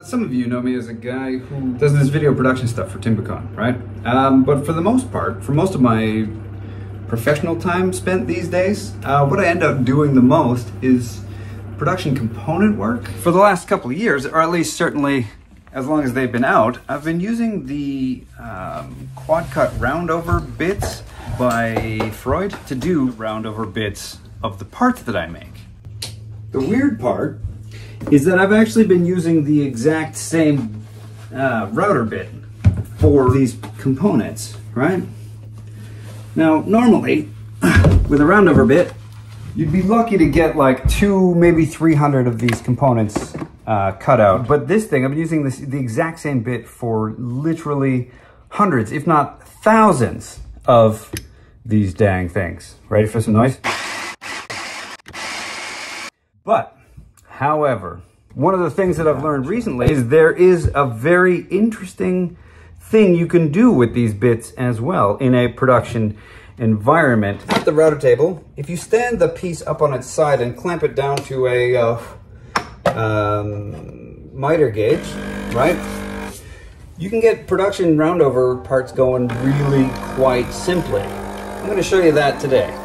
Some of you know me as a guy who does this video production stuff for Timbecon, right? But for the most part, for most of my professional time spent these days, what I end up doing the most is production component work. For the last couple of years, or at least certainly as long as they've been out, I've been using the Quad-Cut Roundover bits by Freud to do roundover bits of the parts that I make. The weird part is that I've actually been using the exact same router bit for these components, right? Now, normally, with a roundover bit, you'd be lucky to get like 200, maybe 300 of these components cut out. But this thing, I've been using the exact same bit for literally hundreds, if not thousands of these dang things. Ready for some noise? But, however, one of the things that I've learned recently is there is a very interesting thing you can do with these bits as well in a production environment. At the router table, if you stand the piece up on its side and clamp it down to a miter gauge, right? You can get production roundover parts going really quite simply. I'm going to show you that today.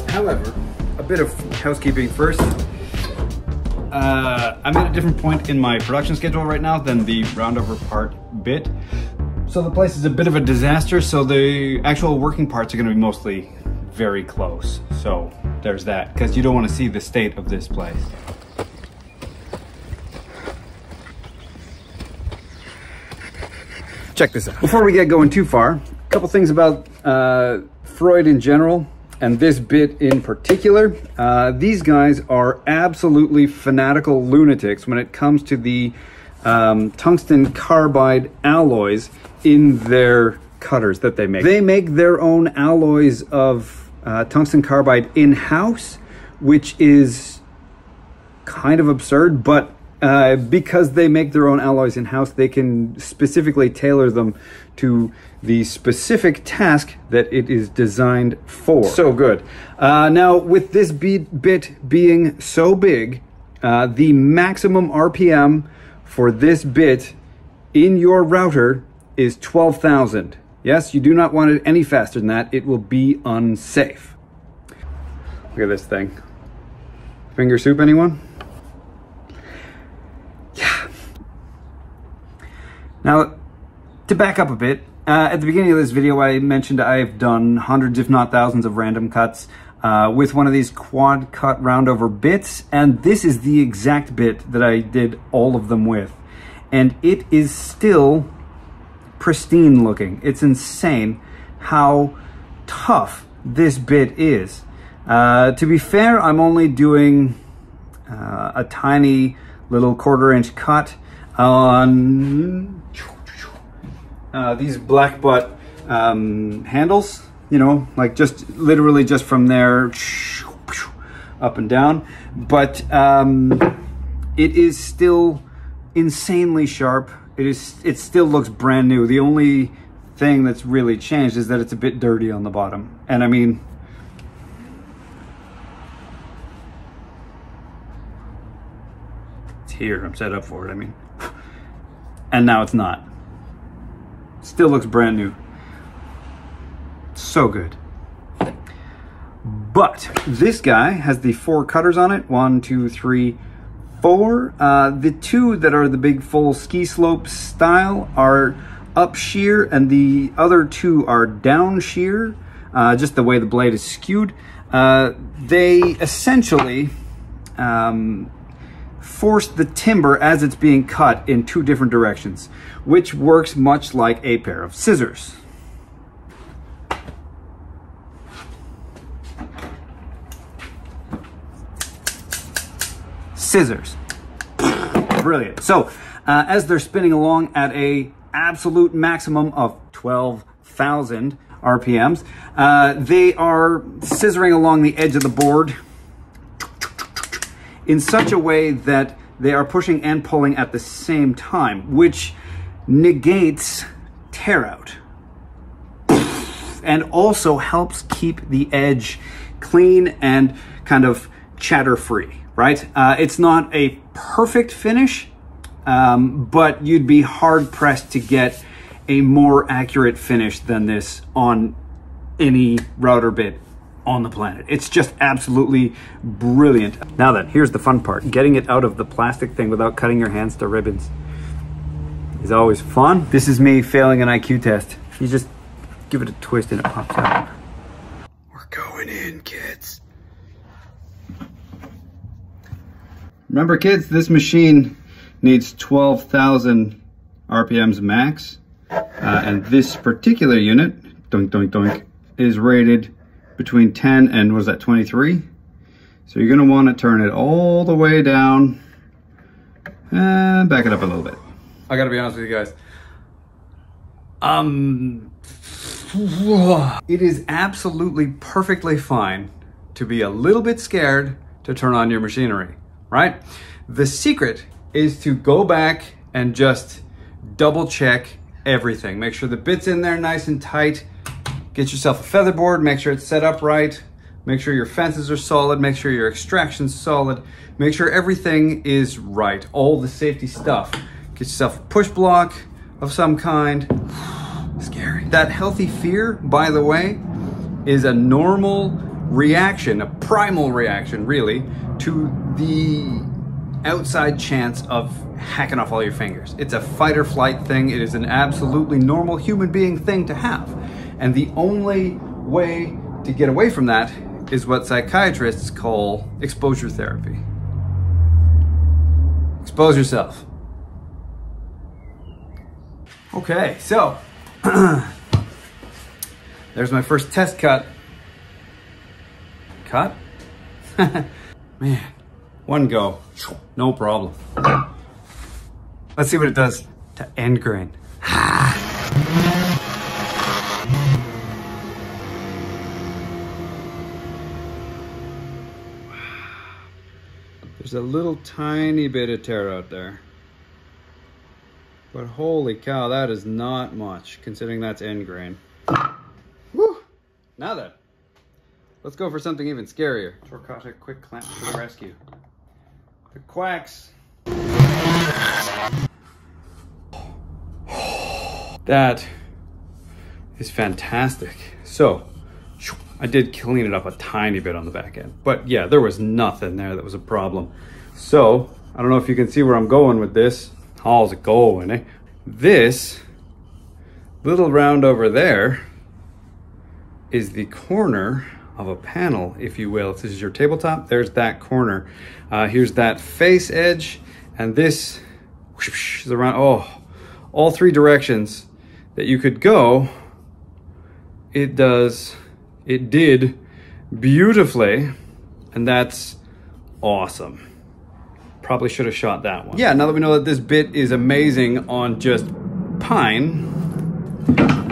However, a bit of housekeeping first. I'm at a different point in my production schedule right now than the roundover part bit. So the place is a bit of a disaster, so the actual working parts are going to be mostly very close. So there's that, because you don't want to see the state of this place. Check this out. Before we get going too far, a couple things about Freud in general. And this bit in particular, these guys are absolutely fanatical lunatics when it comes to the tungsten carbide alloys in their cutters that they make. They make their own alloys of tungsten carbide in-house, which is kind of absurd, but because they make their own alloys in-house, they can specifically tailor them to the specific task that it is designed for. So good. Now, with this bit being so big, the maximum RPM for this bit in your router is 12,000. Yes, you do not want it any faster than that. It will be unsafe. Look at this thing. Finger soup, anyone? Yeah. Now, to back up a bit, at the beginning of this video, I mentioned I've done hundreds, if not thousands, of random cuts with one of these Quad-Cut Roundover bits, and this is the exact bit that I did all of them with. And it is still pristine looking. It's insane how tough this bit is. To be fair, I'm only doing a tiny little 1/4-inch cut on these black butt handles, you know, like just literally just from there up and down. But it is still insanely sharp. It still looks brand new. The only thing that's really changed is that it's a bit dirty on the bottom. And I mean, it's here, I'm set up for it, I mean. And now it's not. Still looks brand new. So good. But this guy has the 4 cutters on it. 1, 2, 3, 4. The 2 that are the big full ski slope style are up shear, and the other 2 are down shear, just the way the blade is skewed. They essentially force the timber as it's being cut in 2 different directions, which works much like a pair of scissors. Scissors. brilliant. So as they're spinning along at a absolute maximum of 12,000 RPMs, they are scissoring along the edge of the board in such a way that they are pushing and pulling at the same time, which negates tear out and also helps keep the edge clean and kind of chatter free, right? It's not a perfect finish, but you'd be hard pressed to get a more accurate finish than this on any router bit on the planet. It's just absolutely brilliant. Now then, here's the fun part. Getting it out of the plastic thing without cutting your hands to ribbons is always fun. This is me failing an IQ test. You just give it a twist and it pops out. We're going in, kids. Remember, kids, this machine needs 12,000 RPMs max. And this particular unit, doink, doink, doink, is rated between 10 and, what is that, 23? So you're gonna wanna turn it all the way down and back it up a little bit. I gotta be honest with you guys. It is absolutely perfectly fine to be a little bit scared to turn on your machinery, right? The secret is to go back and just double check everything. Make sure the bit's in there nice and tight. Get yourself a featherboard, make sure it's set up right. Make sure your fences are solid, make sure your extraction's solid. Make sure everything is right, all the safety stuff. Get yourself a push block of some kind. Scary. That healthy fear, by the way, is a normal reaction, a primal reaction really, to the outside chance of hacking off all your fingers. It's a fight or flight thing. It is an absolutely normal human being thing to have. And the only way to get away from that is what psychiatrists call exposure therapy. Expose yourself. Okay, so there's my first test cut. Cut? Man, one go, no problem. Let's see what it does to end grain. There's a little tiny bit of tear out there. But holy cow, that is not much, considering that's end grain. Woo! Now then, let's go for something even scarier. Torcotic quick clamp to the rescue. The quacks. That is fantastic. So, I did clean it up a tiny bit on the back end, but yeah, there was nothing there that was a problem. So, I don't know if you can see where I'm going with this. How's it going, eh? This little round over there is the corner of a panel, if you will. If this is your tabletop, there's that corner. Here's that face edge, and this is around, all three directions that you could go. It did beautifully, and that's awesome. Probably should have shot that one. Yeah, now that we know that this bit is amazing on just pine,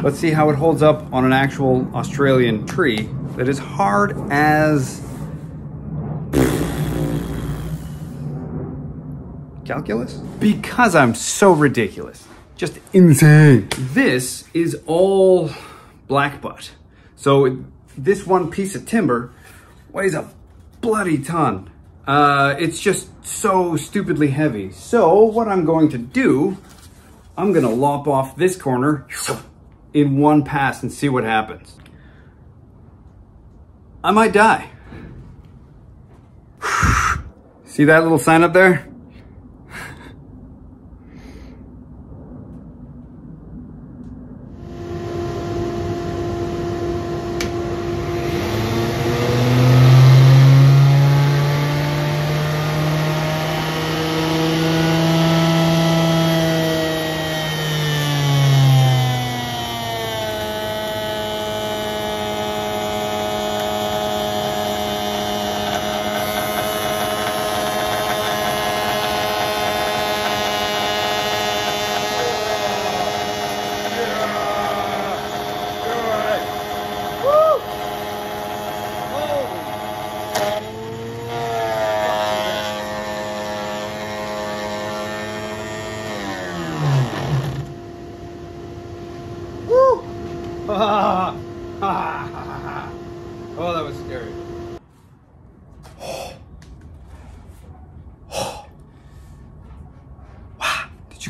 let's see how it holds up on an actual Australian tree that is hard as calculus? Because I'm so ridiculous. Just insane. This is all black butt. So this one piece of timber weighs a bloody ton. It's just so stupidly heavy. So what I'm going to do, I'm gonna lop off this corner in one pass and see what happens. I might die. See that little sign up there?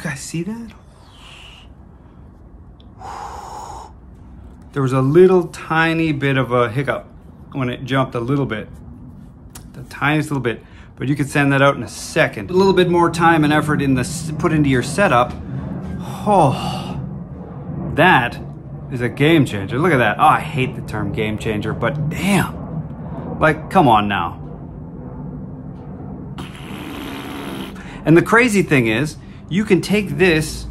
guys see that? There was a little tiny bit of a hiccup when it jumped a little bit, the tiniest little bit, but you could send that out in a second. A little bit more time and effort put into your setup. Oh, that is a game changer. Look at that. Oh, I hate the term game changer, but damn, like, come on now. And the crazy thing is, you can take this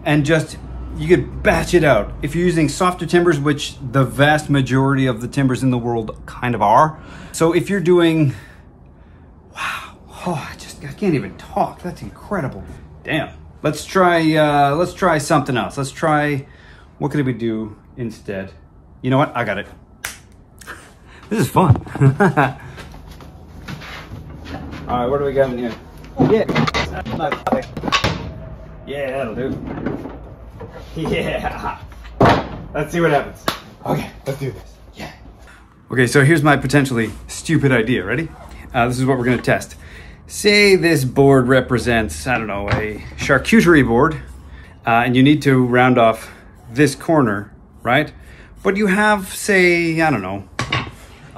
and you could batch it out. If you're using softer timbers, which the vast majority of the timbers in the world kind of are. So if you're doing, wow, oh, I can't even talk. That's incredible. Damn. Let's try something else. Let's try, what could we do instead? You know what? I got it. This is fun. All right, what do we got in here? Yeah. Yeah, that'll do. Yeah. Let's see what happens. Okay, let's do this. Yeah. Okay, so here's my potentially stupid idea. Ready? This is what we're gonna test. Say this board represents, I don't know, a charcuterie board, and you need to round off this corner, right? But you have, say, I don't know,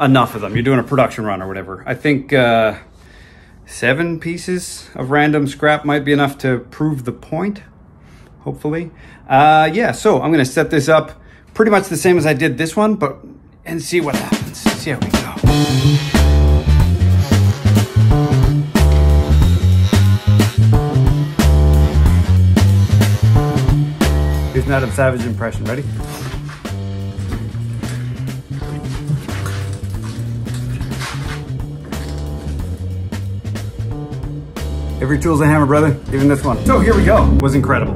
enough of them. You're doing a production run or whatever. I think 7 pieces of random scrap might be enough to prove the point, hopefully. Yeah, so I'm gonna set this up pretty much the same as I did this one, and see what happens. See how we go. Here's an Adam Savage impression. Ready? Every tool's a hammer, brother. Even this one. So here we go. It was incredible.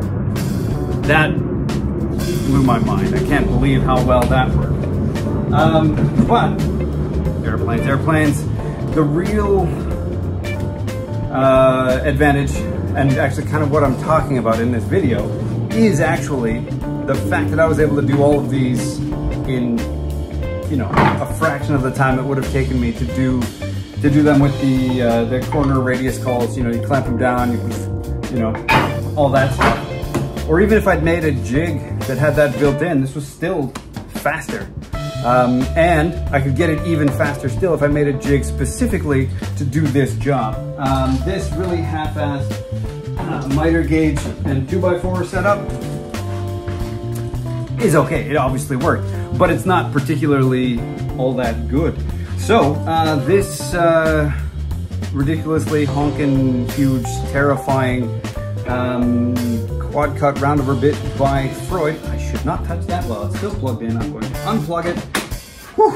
That blew my mind. I can't believe how well that worked. But airplanes. The real advantage, and actually kind of what I'm talking about in this video, is actually the fact that I was able to do all of these in, you know, a fraction of the time it would have taken me to do them with the corner radius calls. You know, you clamp them down, you know, all that stuff. Or even if I'd made a jig that had that built in, this was still faster. And I could get it even faster still if I made a jig specifically to do this job. This really half-assed miter gauge and 2x4 setup is okay. It obviously worked, but it's not particularly all that good. So this ridiculously honking, huge, terrifying quad-cut roundover bit by Freud. I should not touch that while it's still plugged in. I'm going to unplug it. Whew.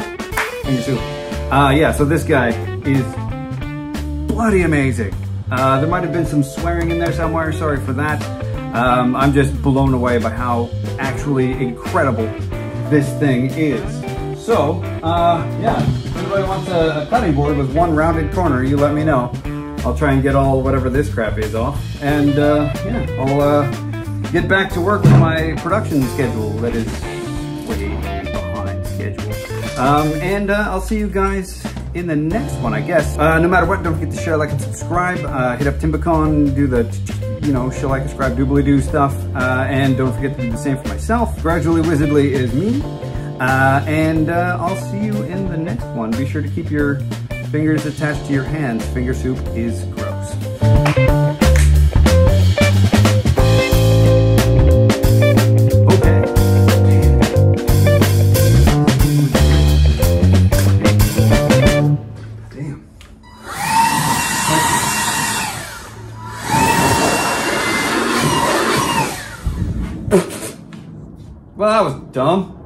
Yeah, so this guy is bloody amazing. There might have been some swearing in there somewhere. Sorry for that. I'm just blown away by how actually incredible this thing is. So, yeah, if anybody wants a cutting board with one rounded corner, you let me know. I'll try and get all whatever this crap is off. And yeah, I'll get back to work with my production schedule that is way behind schedule. And I'll see you guys in the next one, I guess. No matter what, don't forget to share, like, and subscribe. Hit up Timbecon, do the, you know, shall I subscribe, doobly-doo stuff. And don't forget to do the same for myself. Gradually Wizardly is me. And I'll see you in the next one. Be sure to keep your fingers attached to your hands. Finger soup is gross. Okay. Damn. Well, that was dumb.